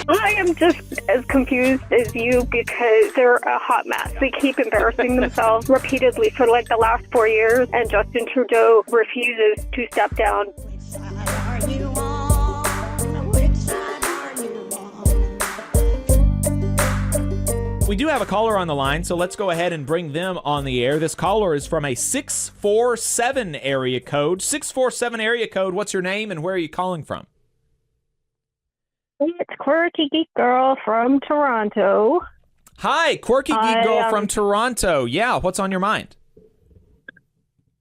I am just as confused as you because they're a hot mess. They keep embarrassing themselves repeatedly for like the last 4 years, and Justin Trudeau refuses to step down. We do have a caller on the line, so let's go ahead and bring them on the air. This caller is from a 647 area code. 647 area code, what's your name and where are you calling from? It's Quirky Geek Girl from Toronto. Hi, Quirky Geek Girl from Toronto. Yeah, what's on your mind?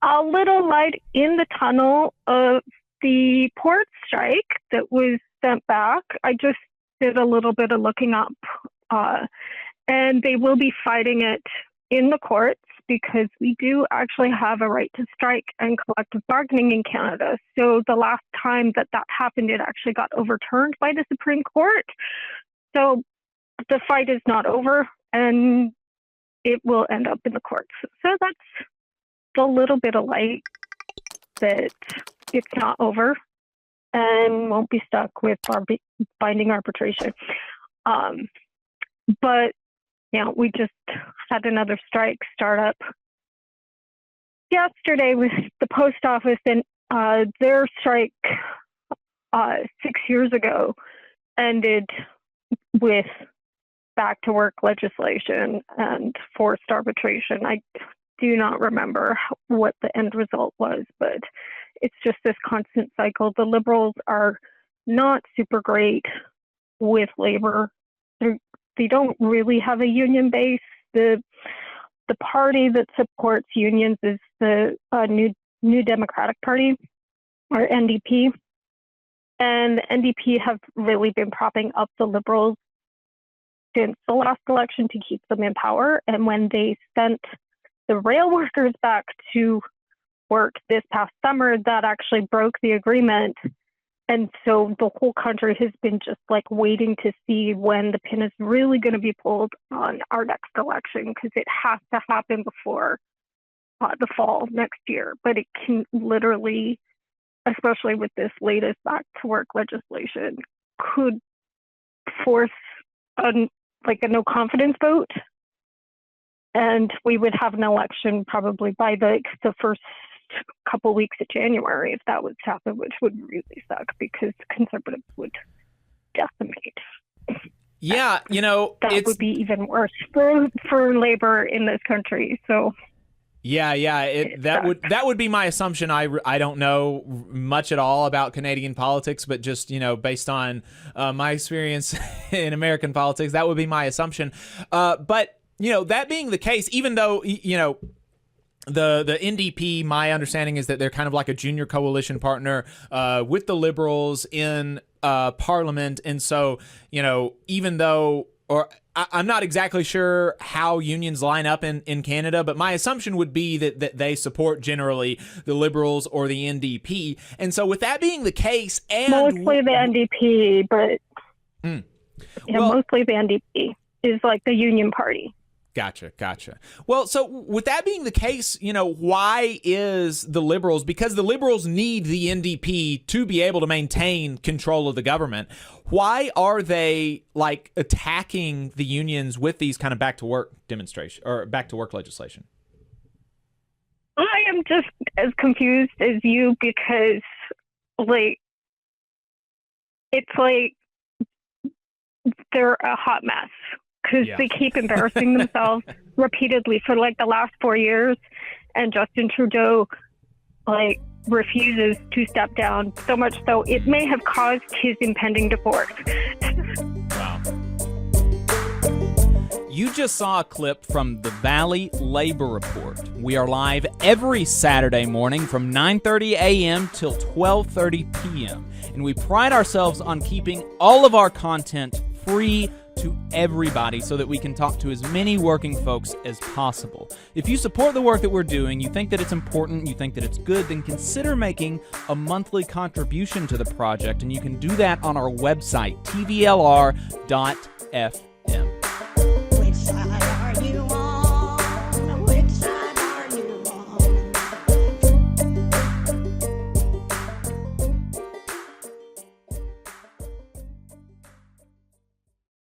A little light in the tunnel of the port strike that was sent back. I just did a little bit of looking up. And they will be fighting it in the courts because we do actually have a right to strike and collective bargaining in Canada. So the last time that happened, it actually got overturned by the Supreme Court. So the fight is not over and it will end up in the courts. So that's a little bit of light that it's not over and won't be stuck with binding arbitration. But yeah, we just had another strike start up yesterday with the post office, and their strike 6 years ago ended with back to work legislation and forced arbitration. I do not remember what the end result was, but it's just this constant cycle. The Liberals are not super great with labor. They don't really have a union base. The party that supports unions is the New Democratic Party, or NDP. And the NDP have really been propping up the Liberals since the last election to keep them in power. And when they sent the rail workers back to work this past summer, that actually broke the agreement. And so the whole country has been just like waiting to see when the pin is really going to be pulled on our next election, because it has to happen before the fall next year. But it can literally, especially with this latest back to work legislation, could force a no confidence vote. And we would have an election probably by the first couple weeks of January if that was to happen, which would really suck because conservatives would decimate. Yeah, that would be even worse for labor in this country. So that would be my assumption. I don't know much at all about Canadian politics, but just based on my experience in American politics, that would be my assumption. But that being the case, even though the NDP, my understanding is that they're kind of like a junior coalition partner with the Liberals in Parliament. And so, even though, I'm not exactly sure how unions line up in Canada, but my assumption would be that they support generally the Liberals or the NDP. And so with that being the case, and mostly the NDP, but mostly the NDP is like the union party. Gotcha. Well, so with that being the case, why is the Liberals, because the Liberals need the NDP to be able to maintain control of the government, why are they attacking the unions with these kind of back to work demonstration or back to work legislation? I am just as confused as you because it's like they're a hot mess. Because they keep embarrassing themselves repeatedly for like the last 4 years, and Justin Trudeau refuses to step down, so much so it may have caused his impending divorce. Wow. You just saw a clip from the Valley Labor Report. We are live every Saturday morning from 9:30 a.m. till 12:30 p.m. And we pride ourselves on keeping all of our content free to everybody so that we can talk to as many working folks as possible. If you support the work that we're doing, you think that it's important, you think that it's good, then consider making a monthly contribution to the project, and you can do that on our website, tvlr.fm.